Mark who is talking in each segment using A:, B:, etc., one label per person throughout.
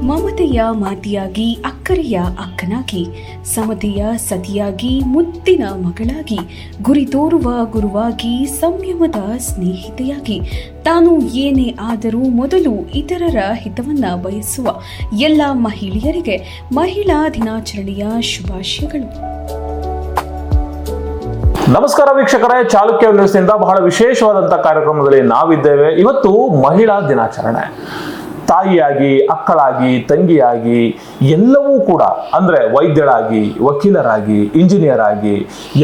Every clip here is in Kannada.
A: ಮಮತೆಯ ಮಾತಿಯಾಗಿ, ಅಕ್ಕರೆಯ ಅಕ್ಕನಾಗಿ, ಸಮತೆಯ ಸತಿಯಾಗಿ, ಮುತ್ತಿನ ಮಗಳಾಗಿ, ಗುರಿ ತೋರುವ ಗುರುವಾಗಿ, ಸಂಯಮದ ಸ್ನೇಹಿತೆಯಾಗಿ, ತಾನು ಏನೇ ಆದರೂ ಮೊದಲು ಇತರರ ಹಿತವನ್ನ ಬಯಸುವ ಎಲ್ಲ ಮಹಿಳೆಯರಿಗೆ ಮಹಿಳಾ ದಿನಾಚರಣೆಯ ಶುಭಾಶಯಗಳು.
B: ನಮಸ್ಕಾರ ವೀಕ್ಷಕರೇ, ಚಾಲುಕ್ಯ ನ್ಯೂಸ್ನಿಂದ ಬಹಳ ವಿಶೇಷವಾದಂತಹ ಕಾರ್ಯಕ್ರಮದಲ್ಲಿ ನಾವಿದ್ದೇವೆ. ಇವತ್ತು ಮಹಿಳಾ ದಿನಾಚರಣೆ. ತಾಯಿಯಾಗಿ, ಅಕ್ಕಳಾಗಿ, ತಂಗಿಯಾಗಿ ಎಲ್ಲವೂ ಕೂಡ ಅಂದ್ರೆ ವೈದ್ಯರಾಗಿ, ವಕೀಲರಾಗಿ, ಇಂಜಿನಿಯರ್ ಆಗಿ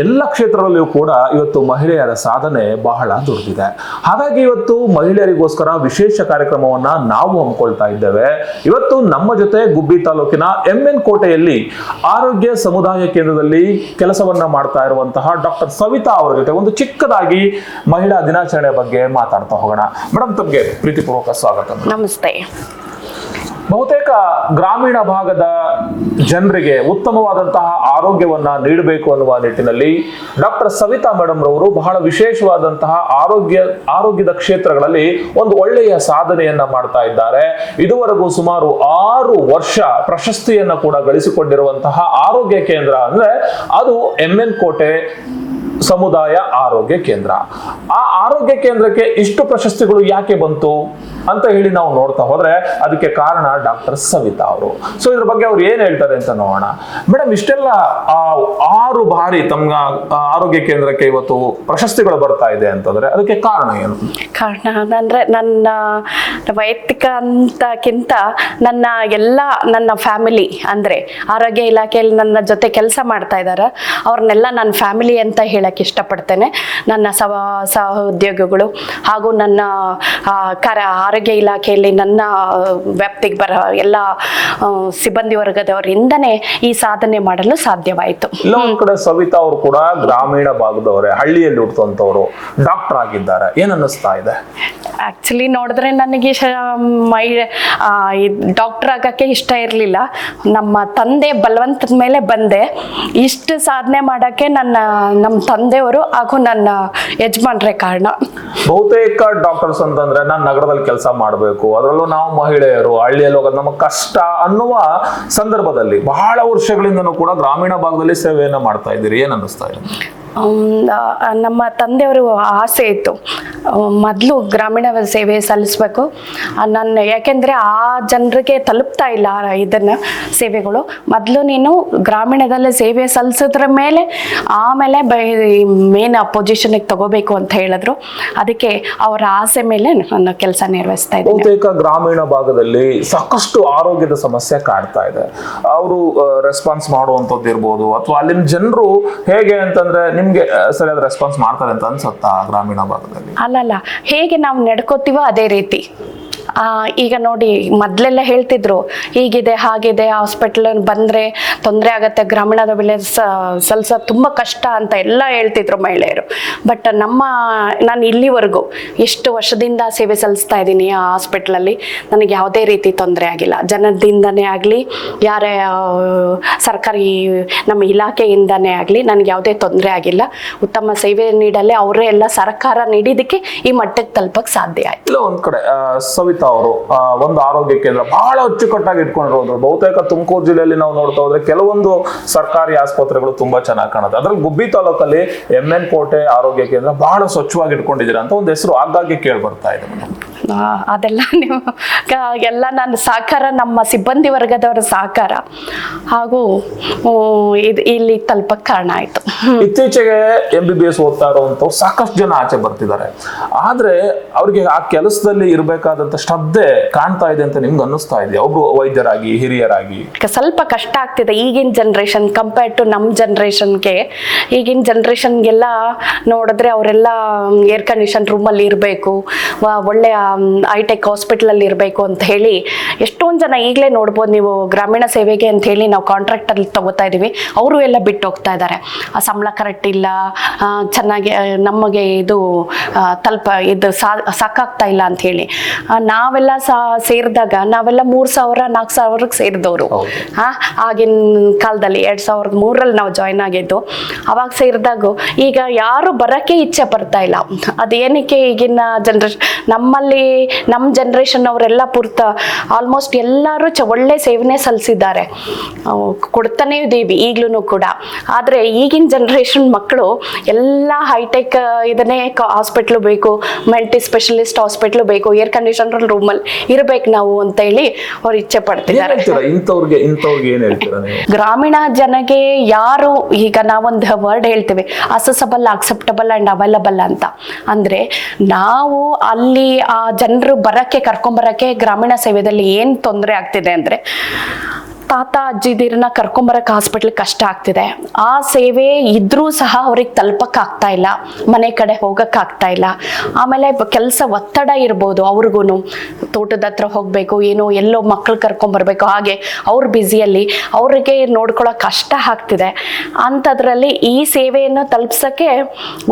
B: ಎಲ್ಲ ಕ್ಷೇತ್ರದಲ್ಲಿಯೂ ಕೂಡ ಇವತ್ತು ಮಹಿಳೆಯರ ಸಾಧನೆ ಬಹಳ ದೊಡ್ಡದಿದೆ. ಹಾಗಾಗಿ ಇವತ್ತು ಮಹಿಳೆಯರಿಗೋಸ್ಕರ ವಿಶೇಷ ಕಾರ್ಯಕ್ರಮವನ್ನ ನಾವು ಹಮ್ಮಿಕೊಳ್ತಾ ಇದ್ದೇವೆ. ಇವತ್ತು ನಮ್ಮ ಜೊತೆ ಗುಬ್ಬಿ ತಾಲೂಕಿನ MN ಕೋಟೆಯಲ್ಲಿ ಆರೋಗ್ಯ ಸಮುದಾಯ ಕೇಂದ್ರದಲ್ಲಿ ಕೆಲಸವನ್ನ ಮಾಡ್ತಾ ಇರುವಂತಹ ಡಾಕ್ಟರ್ ಸವಿತಾ ಅವರ ಜೊತೆ ಒಂದು ಚಿಕ್ಕದಾಗಿ ಮಹಿಳಾ ದಿನಾಚರಣೆ ಬಗ್ಗೆ ಮಾತಾಡ್ತಾ ಹೋಗೋಣ. ಮೇಡಮ್, ತಮಗೆ ಪ್ರೀತಿಪೂರ್ವಕ ಸ್ವಾಗತ.
C: ನಮಸ್ತೆ.
B: ಬಹುತೇಕ ಗ್ರಾಮೀಣ ಭಾಗದ ಜನರಿಗೆ ಉತ್ತಮವಾದಂತಹ ಆರೋಗ್ಯವನ್ನ ನೀಡಬೇಕು ಅನ್ನುವ ನಿಟ್ಟಿನಲ್ಲಿ ಡಾಕ್ಟರ್ ಸವಿತಾ ಮೇಡಮ್ ರವರು ಬಹಳ ವಿಶೇಷವಾದಂತಹ ಆರೋಗ್ಯದ ಕ್ಷೇತ್ರಗಳಲ್ಲಿ ಒಂದು ಒಳ್ಳೆಯ ಸಾಧನೆಯನ್ನ ಮಾಡ್ತಾ ಇದ್ದಾರೆ. ಇದುವರೆಗೂ ಸುಮಾರು 6 ವರ್ಷ ಪ್ರಶಸ್ತಿಯನ್ನ ಕೂಡ ಗಳಿಸಿಕೊಂಡಿರುವಂತಹ ಆರೋಗ್ಯ ಕೇಂದ್ರ ಅಂದ್ರೆ ಅದು MN ಕೋಟೆ ಸಮುದಾಯ ಆರೋಗ್ಯ ಕೇಂದ್ರ. ಆ ಆರೋಗ್ಯ ಕೇಂದ್ರಕ್ಕೆ ಇಷ್ಟು ಪ್ರಶಸ್ತಿಗಳು ಯಾಕೆ ಬಂತು ಅಂತ ಹೇಳಿ ನಾವು ನೋಡ್ತಾ ಹೋದ್ರೆ ಅದಕ್ಕೆ ಕಾರಣ ಡಾಕ್ಟರ್ ಸವಿತಾ ಅವರು. ಸೊ ಇದ್ರ ಬಗ್ಗೆ ಅವ್ರು ಏನ್ ಹೇಳ್ತಾರೆ ಅಂತ ನೋಡೋಣ. ಮೇಡಮ್, ಇಷ್ಟೆಲ್ಲ 6 ಬಾರಿ ತಮ್ಮ ಆರೋಗ್ಯ ಕೇಂದ್ರಕ್ಕೆ ಇವತ್ತು ಪ್ರಶಸ್ತಿಗಳು ಬರ್ತಾ ಇದೆ ಅಂತಂದ್ರೆ ಅದಕ್ಕೆ ಕಾರಣ ಏನು?
C: ಕಾರಣ ಅಂದ್ರೆ ನನ್ನ ವೈಯಕ್ತಿಕ ಅಂತಕ್ಕಿಂತ ನನ್ನ ಫ್ಯಾಮಿಲಿ, ಅಂದ್ರೆ ಆರೋಗ್ಯ ಇಲಾಖೆಯಲ್ಲಿ ನನ್ನ ಜೊತೆ ಕೆಲಸ ಮಾಡ್ತಾ ಇದ್ದಾರೆ ಅವ್ರನ್ನೆಲ್ಲ ನನ್ನ ಫ್ಯಾಮಿಲಿ ಅಂತ ಹೇಳಕ್ ಇಷ್ಟಪಡ್ತೇನೆ. ನನ್ನ ಸಹೋದ್ಯೋಗಿಗಳು ಹಾಗೂ ನನ್ನ ಆರೋಗ್ಯ ಇಲಾಖೆಯಲ್ಲಿ ನನ್ನ ವ್ಯಾಪ್ತಿಗೆ ಬರೋ ಎಲ್ಲ ಸಿಬ್ಬಂದಿ ವರ್ಗದವರಿಂದನೇ ಈ ಸಾಧನೆ ಮಾಡಲು ಸಾಧ್ಯವಾಯಿತು.
B: ಒಂದ್ ಕಡೆ ಸವಿತಾ ಅವರು ಕೂಡ ಗ್ರಾಮೀಣ ಭಾಗದವರೇ, ಹಳ್ಳಿಯಲ್ಲಿ ಹುಟ್ಟುವಂತವರು, ಡಾಕ್ಟರ್ ಆಗಿದ್ದಾರೆ. ಏನ್ ಅನ್ನಿಸ್ತಾ ಇದೆ?
C: ಆಕ್ಚುಲಿ ನೋಡಿದ್ರೆ ನನಗೆ ಡಾಕ್ಟರ್ ಆಗಕ್ಕೆ ಇಷ್ಟ ಇರಲಿಲ್ಲ. ನಮ್ಮ ತಂದೆ ಬಲವಂತದ ಮೇಲೆ ಬಂದೆ. ಇಷ್ಟು ಸಾಧನೆ ಮಾಡಕ್ಕೆ ನಮ್ಮ ತಂದೆಯವರು ಹಾಗೂ ನನ್ನ ಯಜಮಾನ್ರೆ ಕಾರಣ.
B: ಬಹುತೇಕ ಡಾಕ್ಟರ್ಸ್ ಅಂತಂದ್ರೆ ನಾನು ನಗರದಲ್ಲಿ ಕೆಲಸ ಮಾಡಬೇಕು, ಅದರಲ್ಲೂ ನಾವು ಮಹಿಳೆಯರು ಹಳ್ಳಿಯಲ್ಲಿ ಹೋಗೋದು ನಮಗೆ ಕಷ್ಟ ಅನ್ನುವ ಸಂದರ್ಭದಲ್ಲಿ ಬಹಳ ವರ್ಷಗಳಿಂದನೂ ಕೂಡ ಗ್ರಾಮೀಣ ಭಾಗದಲ್ಲಿ ಸೇವೆಯನ್ನ ಮಾಡ್ತಾ ಇದ್ದೀರಿ. ಏನ್ ಅನ್ನಿಸ್ತಾ ಇದೆ?
C: ನಮ್ಮ ತಂದೆಯವರು ಆಸೆ ಇತ್ತು, ಮೊದಲು ಗ್ರಾಮೀಣ ಸೇವೆ ಸಲ್ಲಿಸಬೇಕು. ಯಾಕೆಂದರೆ ಆ ಜನರಿಗೆ ತಲುಪ್ತಾ ಇಲ್ಲ ಇದನ್ನು ಸೇವೆಗಳು. ಮೊದಲು ನೀನು ಗ್ರಾಮೀಣದಲ್ಲೇ ಸೇವೆ ಸಲ್ಲಿಸಿದ್ರ ಮೇಲೆ ಆಮೇಲೆ ಮೇನ್ ಪೊಸಿಷನ್ಗೆ ತಗೋಬೇಕು ಅಂತ ಹೇಳಿದ್ರು. ಅದಕ್ಕೆ ಅವರ ಆಸೆ ಮೇಲೆ ನಾನು ಕೆಲಸ ನಿರ್ವಹಿಸ್ತಾ ಇದ್ದೀನಿ.
B: ಬಹುತೇಕ ಗ್ರಾಮೀಣ ಭಾಗದಲ್ಲಿ ಸಾಕಷ್ಟು ಆರೋಗ್ಯದ ಸಮಸ್ಯೆ ಕಾಡ್ತಾ ಇದೆ. ಅವರು ರೆಸ್ಪಾನ್ಸ್ ಮಾಡುವಂಥದ್ದು ಇರ್ಬೋದು, ಅಥವಾ ಅಲ್ಲಿನ ಜನರು ಹೇಗೆ ಅಂತಂದ್ರೆ ನಿಮ್ಗೆ ಸರಿಯಾದ ರೆಸ್ಪಾನ್ಸ್ ಮಾಡ್ತಾರೆ ಅಂತ ಅನ್ಸುತ್ತಾ ಗ್ರಾಮೀಣ ಭಾಗದಲ್ಲಿ?
C: ಅಲ್ಲಲ್ಲ, ಹೇಗೆ ನಾವು ನಡ್ಕೋತೀವೋ ಅದೇ ರೀತಿ. ಈಗ ನೋಡಿ, ಮೊದಲೆಲ್ಲ ಹೇಳ್ತಿದ್ರು ಹೀಗಿದೆ ಹಾಗಿದೆ, ಹಾಸ್ಪಿಟಲ್ ಬಂದರೆ ತೊಂದರೆ ಆಗುತ್ತೆ, ಗ್ರಾಮೀಣದ ಬೆಲೆ ಸಲ್ಸೋದು ತುಂಬ ಕಷ್ಟ ಅಂತ ಎಲ್ಲ ಹೇಳ್ತಿದ್ರು ಮಹಿಳೆಯರು. ಬಟ್ ನಾನು ಇಲ್ಲಿವರೆಗೂ ಎಷ್ಟು ವರ್ಷದಿಂದ ಸೇವೆ ಸಲ್ಲಿಸ್ತಾ ಇದ್ದೀನಿ ಆ ಹಾಸ್ಪಿಟ್ಲಲ್ಲಿ, ನನಗೆ ಯಾವುದೇ ರೀತಿ ತೊಂದರೆ ಆಗಿಲ್ಲ. ಜನದಿಂದನೇ ಆಗಲಿ, ಯಾರೇ ಸರ್ಕಾರಿ ನಮ್ಮ ಇಲಾಖೆಯಿಂದನೇ ಆಗಲಿ ನನಗೆ ಯಾವುದೇ ತೊಂದರೆ ಆಗಿಲ್ಲ. ಉತ್ತಮ ಸೇವೆ ನೀಡಲೇ ಅವರೇ ಎಲ್ಲ ಸರ್ಕಾರ ನೀಡಿದ್ದಕ್ಕೆ ಈ ಮಟ್ಟಕ್ಕೆ ತಲುಪಕ್ಕೆ ಸಾಧ್ಯ ಆಯ್ತು.
B: ಇಲ್ಲ, ಒಂದ್ ಕಡೆ ಸವಿತಾ ಅವರು ಒಂದು ಆರೋಗ್ಯ ಕೇಂದ್ರ ಬಹಳ ಅಚ್ಚುಕಟ್ಟಾಗಿ ಇಟ್ಕೊಂಡಿರೋದು. ಬಹುತೇಕ ತುಮಕೂರು ಜಿಲ್ಲೆಯಲ್ಲಿ ನಾವು ನೋಡ್ತಾ ಹೋದ್ರೆ ಕೆಲವೊಂದು ಸರ್ಕಾರಿ ಆಸ್ಪತ್ರೆಗಳು ತುಂಬಾ ಚೆನ್ನಾಗಿ ಕಾಣುತ್ತೆ. ಅದ್ರಲ್ಲಿ ಗುಬ್ಬಿ ತಾಲೂಕಲ್ಲಿ MN ಕೋಟೆ ಆರೋಗ್ಯ ಕೇಂದ್ರ ಬಹಳ ಸ್ವಚ್ಛವಾಗಿ ಇಟ್ಕೊಂಡಿದ್ದೀರಾ ಅಂತ ಒಂದು ಹೆಸರು ಆಗಾಗ್ಗೆ ಕೇಳಿ ಬರ್ತಾ ಇದೆ.
C: ಅದೆಲ್ಲ ನೀವು ಎಲ್ಲ ನನ್ನ ಸಹಕಾರ, ನಮ್ಮ ಸಿಬ್ಬಂದಿ ವರ್ಗದವರ ಸಹಕಾರ ಹಾಗೂ ಇಲ್ಲಿ ತಲುಪಕ್ಕೆ ಕಾರಣ ಆಯ್ತು.
B: ಇತ್ತೀಚೆಗೆ MBBS ಓದ್ತಾ ಇರುವಂತವ್ರು ಸಾಕಷ್ಟು ಜನ ಆಚೆ ಬರ್ತಿದ್ದಾರೆ. ಆದ್ರೆ ಅವ್ರಿಗೆ ಆ ಕೆಲಸದಲ್ಲಿ ಇರಬೇಕಾದಂತ ಶ್ರದ್ಧೆ ಕಾಣ್ತಾ ಇದೆ ಅಂತ ನಿಮ್ಗೆ ಅನ್ನಿಸ್ತಾ ಇದೆಯಾ? ಒಬ್ರು ವೈದ್ಯರಾಗಿ, ಹಿರಿಯರಾಗಿ
C: ಸ್ವಲ್ಪ ಕಷ್ಟ ಆಗ್ತಿದೆ ಈಗಿನ ಜನರೇಷನ್ ಕಂಪೇರ್ಡ್ ಟು ನಮ್ಮ ಜನರೇಷನ್ಗೆ. ಈಗಿನ ಜನರೇಷನ್ಗೆಲ್ಲ ನೋಡಿದ್ರೆ ಅವರೆಲ್ಲ ಏರ್ ಕಂಡೀಷನ್ ರೂಮಲ್ಲಿ ಇರಬೇಕು, ಒಳ್ಳೆಯ ಹೈಟೆಕ್ ಹಾಸ್ಪಿಟಲಲ್ಲಿ ಇರಬೇಕು ಅಂತ ಹೇಳಿ ಎಷ್ಟೊಂದು ಜನ ಈಗಲೇ ನೋಡ್ಬೋದು ನೀವು. ಗ್ರಾಮೀಣ ಸೇವೆಗೆ ಅಂತ ಹೇಳಿ ನಾವು ಕಾಂಟ್ರಾಕ್ಟಲ್ಲಿ ತಗೋತಾ ಇದ್ದೀವಿ, ಅವರು ಎಲ್ಲ ಬಿಟ್ಟು ಹೋಗ್ತಾ ಇದ್ದಾರೆ. ಆ ಸಂಬಳ ಕರೆಕ್ಟ್ ಇಲ್ಲ, ಚೆನ್ನಾಗಿ ನಮಗೆ ಇದು ಸಾಕಾಗ್ತಾ ಇಲ್ಲ ಅಂತ ಹೇಳಿ. ನಾವೆಲ್ಲ ಸೇರಿದಾಗ ನಾವೆಲ್ಲ 3,000-4,000ಕ್ಕೆ ಸೇರಿದವರು. ಆಗಿನ ಕಾಲದಲ್ಲಿ 2003 ನಾವು ಜಾಯ್ನ್ ಆಗಿದ್ದು. ಅವಾಗ ಸೇರಿದಾಗ ಈಗ ಯಾರು ಬರೋಕ್ಕೆ ಇಚ್ಛೆ ಬರ್ತಾ ಇಲ್ಲ. ಅದೇನಕ್ಕೆ ಈಗಿನ ಜನ್ರೇಷನ್ ನಮ್ಮ ಜನ್ರೇಷನ್ ಅವರೆಲ್ಲ ಆಲ್ಮೋಸ್ಟ್ ಎಲ್ಲರೂ ಒಳ್ಳೆ ಸೇವನೆ ಸಲ್ಲಿಸಿದ್ದಾರೆ, ಕೊಡ್ತಾನೆ ಇದ್ದೀವಿ ಈಗ್ಲೂ ಕೂಡ. ಆದರೆ ಈಗಿನ ಜನ್ರೇಷನ್ ಮಕ್ಕಳು ಎಲ್ಲ ಹೈಟೆಕ್ ಇದನ್ನೇ ಹಾಸ್ಪಿಟ್ಲು ಬೇಕು, ಮಲ್ಟಿ ಸ್ಪೆಷಲಿಸ್ಟ್ ಹಾಸ್ಪಿಟ್ಲು ಬೇಕು, ಏರ್ ಕಂಡೀಷನರ್ ರೂಮಲ್ಲಿ ಇರ್ಬೇಕು ನಾವು ಅಂತ ಹೇಳಿ ಅವ್ರು ಇಚ್ಛೆ ಪಡ್ತಿದ್ದಾರೆ. ಗ್ರಾಮೀಣ ಜನಗೆ ಯಾರು ಈಗ ನಾವೊಂದು ವರ್ಡ್ ಹೇಳ್ತೇವೆ, ಅಸೆಸಬಲ್, ಅಕ್ಸೆಪ್ಟಬಲ್ ಅಂಡ್ ಅವೈಲಬಲ್ ಅಂತ. ಅಂದ್ರೆ ನಾವು ಅಲ್ಲಿ ಆ ಜನರು ಕರ್ಕೊಂಬರಕ್ಕೆ ಗ್ರಾಮೀಣ ಸೇವೆಯಲ್ಲಿ ಏನ್ ತೊಂದರೆ ಆಗ್ತಿದೆ ಅಂದ್ರೆ, ತಾತ ಅಜ್ಜಿದಿರನ್ನ ಕರ್ಕೊಂಬರಕ್ಕೆ ಹಾಸ್ಪಿಟ್ಲ್ ಕಷ್ಟ ಆಗ್ತಿದೆ. ಆ ಸೇವೆ ಇದ್ರೂ ಸಹ ಅವ್ರಿಗೆ ತಲುಪಕ್ಕಾಗ್ತಾ ಇಲ್ಲ, ಮನೆ ಕಡೆ ಹೋಗಕ್ಕಾಗ್ತಾ ಇಲ್ಲ. ಆಮೇಲೆ ಕೆಲಸ ಒತ್ತಡ ಇರ್ಬೋದು ಅವ್ರಿಗೂ, ತೋಟದ ಹತ್ರ ಹೋಗ್ಬೇಕು, ಏನೋ ಎಲ್ಲೋ ಮಕ್ಕಳು ಕರ್ಕೊಂಬರ್ಬೇಕು, ಹಾಗೆ ಅವ್ರ ಬ್ಯುಸಿಯಲ್ಲಿ ಅವ್ರಿಗೆ ನೋಡ್ಕೊಳಕ್ ಕಷ್ಟ ಆಗ್ತಿದೆ. ಅಂಥದ್ರಲ್ಲಿ ಈ ಸೇವೆಯನ್ನು ತಲುಪ್ಸಕ್ಕೆ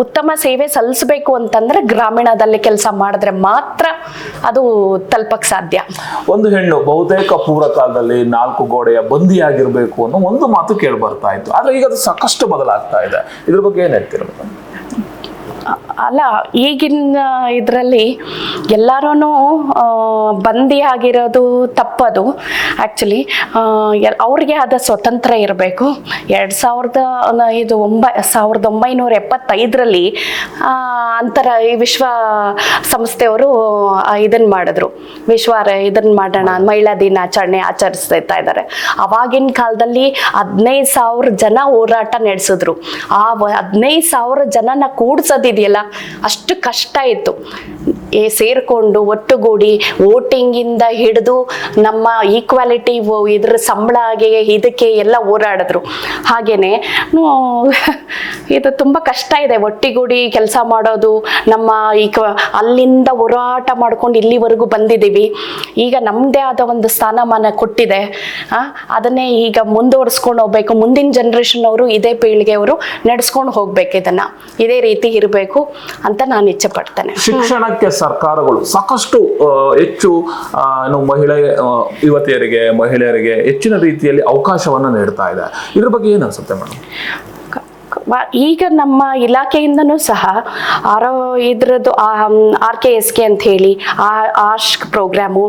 C: ಉತ್ತಮ ಸೇವೆ ಸಲ್ಲಿಸಬೇಕು ಅಂತಂದ್ರೆ ಗ್ರಾಮೀಣದಲ್ಲಿ ಕೆಲಸ ಮಾಡಿದ್ರೆ ಮಾತ್ರ ಅದು ತಲುಪಕ್ ಸಾಧ್ಯ.
B: ಒಂದು ಹೆಣ್ಣು ಬಹುತೇಕ ಪೂರ್ವ ಕಾಲದಲ್ಲಿ 4 ಗೋಡೆಯ ಬಂದಿಯಾಗಿರ್ಬೇಕು ಅನ್ನೋ ಒಂದು ಮಾತು ಕೇಳಿ ಬರ್ತಾ ಇತ್ತು. ಆದ್ರೆ ಈಗ ಅದು ಸಾಕಷ್ಟು ಬದಲಾಗ್ತಾ ಇದೆ. ಇದ್ರ ಬಗ್ಗೆ ಏನ್ ಹೇಳ್ತೀರ?
C: ಅಲ್ಲ, ಈಗಿನ ಇದರಲ್ಲಿ ಎಲ್ಲರೂ ಬಂದಿ ಆಗಿರೋದು ತಪ್ಪದು. ಆ್ಯಕ್ಚುಲಿ ಅವ್ರಿಗೆ ಆದ ಸ್ವತಂತ್ರ ಇರಬೇಕು. 1975ರಲ್ಲಿ ಈ ವಿಶ್ವ ಸಂಸ್ಥೆಯವರು ಇದನ್ನು ಮಾಡಿದ್ರು, ಇದನ್ನು ಮಾಡೋಣ, ಮಹಿಳಾ ದಿನಾಚರಣೆ ಆಚರಿಸ್ತಾ ಇದ್ದಾರೆ. ಅವಾಗಿನ ಕಾಲದಲ್ಲಿ 15,000 ಜನ ಹೋರಾಟ ನಡೆಸಿದ್ರು. ಆ 15,000 ಜನನ ಕೂಡ್ಸೋದಿದೆಯಲ್ಲ, ಅಷ್ಟು ಕಷ್ಟ ಇತ್ತು. ಸೇರ್ಕೊಂಡು ಒಟ್ಟುಗೂಡಿ ವೋಟಿಂಗಿಂದ ಹಿಡಿದು ನಮ್ಮ ಈಕ್ವಾಲಿಟಿ ಇದ್ರ ಸಂಬಳಗೆ ಇದಕ್ಕೆ ಎಲ್ಲ ಹೋರಾಡಿದ್ರು. ಹಾಗೇನೆ ಇದು ತುಂಬ ಕಷ್ಟ ಇದೆ, ಒಟ್ಟಿಗೂಡಿ ಕೆಲಸ ಮಾಡೋದು. ನಮ್ಮ ಅಲ್ಲಿಂದ ಹೋರಾಟ ಮಾಡ್ಕೊಂಡು ಇಲ್ಲಿವರೆಗೂ ಬಂದಿದ್ದೀವಿ. ಈಗ ನಮ್ಮದೇ ಆದ ಒಂದು ಸ್ಥಾನಮಾನ ಕೊಟ್ಟಿದೆ. ಅದನ್ನೇ ಈಗ ಮುಂದುವರಿಸ್ಕೊಂಡು ಹೋಗ್ಬೇಕು. ಮುಂದಿನ ಜನ್ರೇಷನ್ ಅವರು, ಇದೇ ಪೀಳಿಗೆಯವರು ನಡೆಸ್ಕೊಂಡು ಹೋಗ್ಬೇಕು. ಇದನ್ನ ಇದೇ ರೀತಿ ಇರಬೇಕು ಅಂತ ನಾನು ಇಚ್ಛೆ ಪಡ್ತೇನೆ.
B: ಶಿಕ್ಷಣಕ್ಕೆ ಸರ್ಕಾರಗಳು ಸಾಕಷ್ಟು ಹೆಚ್ಚು ಯುವತಿಯರಿಗೆ, ಮಹಿಳೆಯರಿಗೆ ಹೆಚ್ಚಿನ ರೀತಿಯಲ್ಲಿ ಅವಕಾಶವನ್ನು ನೀಡ್ತಾ ಇದೆ. ಇದ್ರ ಬಗ್ಗೆ ಏನ್ ಅನ್ಸುತ್ತೆ ಮೇಡಮ್?
C: ಈಗ ನಮ್ಮ ಇಲಾಖೆಯಿಂದನೂ ಸಹ ಇದ್ರದ್ದು RKSK ಅಂತ ಹೇಳಿ ಆರ್ಶ್ ಪ್ರೋಗ್ರಾಮು,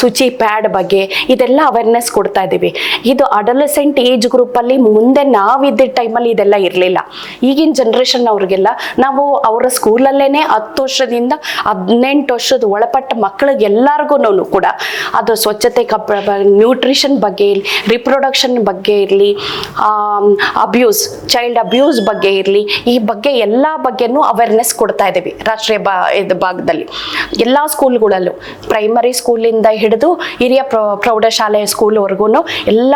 C: ಸುಚಿ ಪ್ಯಾಡ್ ಬಗ್ಗೆ ಇದೆಲ್ಲ ಅವೇರ್ನೆಸ್ ಕೊಡ್ತಾ ಇದ್ದೀವಿ. ಇದು ಅಡಲಸೆಂಟ್ ಏಜ್ ಗ್ರೂಪಲ್ಲಿ ಮುಂದೆ ನಾವಿದ್ದ ಟೈಮಲ್ಲಿ ಇದೆಲ್ಲ ಇರಲಿಲ್ಲ. ಈಗಿನ ಜನ್ರೇಷನ್ ಅವ್ರಿಗೆಲ್ಲ ನಾವು ಅವರ ಸ್ಕೂಲಲ್ಲೇ 10 ವರ್ಷದಿಂದ 18 ವರ್ಷದ ಒಳಪಟ್ಟ ಮಕ್ಕಳಿಗೆಲ್ಲರಿಗೂ ಕೂಡ ಅದು ಸ್ವಚ್ಛತೆ, ನ್ಯೂಟ್ರಿಷನ್ ಬಗ್ಗೆ ಇರಲಿ, ರಿಪ್ರೊಡಕ್ಷನ್ ಬಗ್ಗೆ ಇರಲಿ, ಅಬ್ಯೂಸ್, ಚೈಲ್ಡ್ ಅಬ್ಯೂಸ್ ಬಗ್ಗೆ ಇರಲಿ, ಈ ಬಗ್ಗೆ ಎಲ್ಲ ಬಗ್ಗೆನೂ ಅವೇರ್ನೆಸ್ ಕೊಡ್ತಾ ಇದ್ದೀವಿ ರಾಷ್ಟ್ರೀಯ ಭಾಗದಲ್ಲಿ. ಎಲ್ಲ ಸ್ಕೂಲ್ಗಳಲ್ಲೂ, ಪ್ರೈಮರಿ ಸ್ಕೂಲಿಂದ ಹಿಡಿದು ಹಿರಿಯ ಪ್ರೌಢಶಾಲೆ ಸ್ಕೂಲ್ವರೆಗೂ ಎಲ್ಲ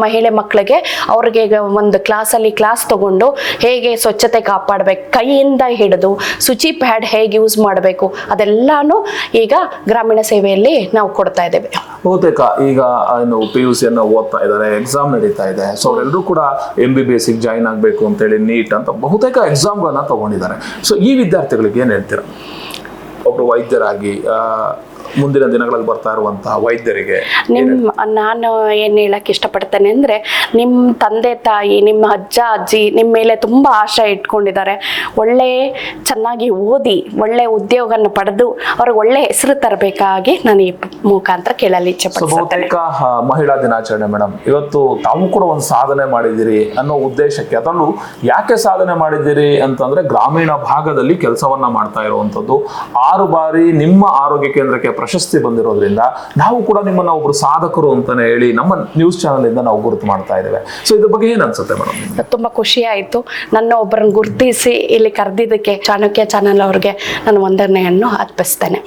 C: ಮಹಿಳೆ ಮಕ್ಕಳಿಗೆ ಅವ್ರಿಗೆ ಒಂದು ಕ್ಲಾಸ್ ತಗೊಂಡು ಹೇಗೆ ಸ್ವಚ್ಛತೆ ಕಾಪಾಡಬೇಕು, ಕೈಯಿಂದ ಹಿಡಿದು ಶುಚಿ ಪ್ಯಾಡ್ ಹೇಗೆ ಯೂಸ್ ಮಾಡಬೇಕು, ಅದೆಲ್ಲಾನು ಈಗ ಗ್ರಾಮೀಣ ಸೇವೆಯಲ್ಲಿ ನಾವು ಕೊಡ್ತಾ ಇದ್ದೇವೆ.
B: ಬಹುತೇಕ ಈಗ PUC ಓದ್ತಾ ಇದ್ದಾರೆ, ಎಕ್ಸಾಮ್ ನಡೀತಾ ಇದೆ. ಸೊ ಅವರೆಲ್ಲರೂ ಕೂಡ MBBS ಜಾಯಿನ್ ಆಗಬೇಕು ಅಂತೇಳಿ ನೀಟ್ ಅಂತ ಬಹುತೇಕ ಎಕ್ಸಾಮ್ಗಳನ್ನ ತಗೊಂಡಿದ್ದಾರೆ. ಸೊ ಈ ವಿದ್ಯಾರ್ಥಿಗಳಿಗೆ ಏನ್ ಹೇಳ್ತೀರಾ? ಒಬ್ರು ವೈದ್ಯರಾಗಿ ಮುಂದಿನ ದಿನಗಳಲ್ಲಿ ಬರ್ತಾ ಇರುವಂತಹ ವೈದ್ಯರಿಗೆ
C: ನಾನು ಏನು ಹೇಳಕ್ಕೆ ಇಷ್ಟಪಡ್ತೇನೆ ಅಂದರೆ, ನಿಮ್ಮ ತಂದೆ ತಾಯಿ, ನಿಮ್ಮ ಅಜ್ಜ ಅಜ್ಜಿ ನಿಮ್ಮ ಮೇಲೆ ತುಂಬ ಆಶೆ ಇಟ್ಕೊಂಡಿದ್ದಾರೆ. ಚೆನ್ನಾಗಿ ಓದಿ ಒಳ್ಳೆ ಉದ್ಯೋಗನ ಪಡೆದು ಅವ್ರಿಗೆ ಒಳ್ಳೆ ಹೆಸರು ತರಬೇಕಾಗಿ ನಾನು ಈ ಮುಖಾಂತರ ಕೇಳಲು ಇಚ್ಛೆ ಪಡ್ತೇನೆ.
B: ಮಹಿಳಾ ದಿನಾಚರಣೆ ಮೇಡಮ್, ಇವತ್ತು ತಾವು ಕೂಡ ಒಂದು ಸಾಧನೆ ಮಾಡಿದ್ದೀರಿ ಅನ್ನೋ ಉದ್ದೇಶಕ್ಕೆ, ಅದನ್ನು ಯಾಕೆ ಸಾಧನೆ ಮಾಡಿದ್ದೀರಿ ಅಂತಂದ್ರೆ, ಗ್ರಾಮೀಣ ಭಾಗದಲ್ಲಿ ಕೆಲಸವನ್ನ ಮಾಡ್ತಾ ಇರುವಂತದ್ದು, 6 ಬಾರಿ ನಿಮ್ಮ ಆರೋಗ್ಯ ಕೇಂದ್ರಕ್ಕೆ ಪ್ರಶಸ್ತಿ ಬಂದಿರೋದ್ರಿಂದ ನಾವು ಕೂಡ ನಿಮ್ಮನ್ನ ಒಬ್ರು ಸಾಧಕರು ಅಂತಾನೆ ಹೇಳಿ ನಮ್ಮ ನ್ಯೂಸ್ ಚಾನೆಲ್ ಇಂದ ನಾವು ಗುರುತು ಮಾಡ್ತಾ ಇದ್ದೇವೆ. ಸೊ ಇದ್ರ ಬಗ್ಗೆ ಏನ್ ಅನ್ಸುತ್ತೆ ಮೇಡಮ್?
C: ತುಂಬಾ ಖುಷಿ ಆಯ್ತು. ನನ್ನ ಒಬ್ಬರನ್ನ ಗುರುತಿಸಿ ಇಲ್ಲಿ ಕರೆದಿದ್ದಕ್ಕೆ ಚಾಣಕ್ಯ ಚಾನೆಲ್ ಅವ್ರಿಗೆ ನಾನು ವಂದನೆಯನ್ನು ಅರ್ಪಿಸ್ತೇನೆ.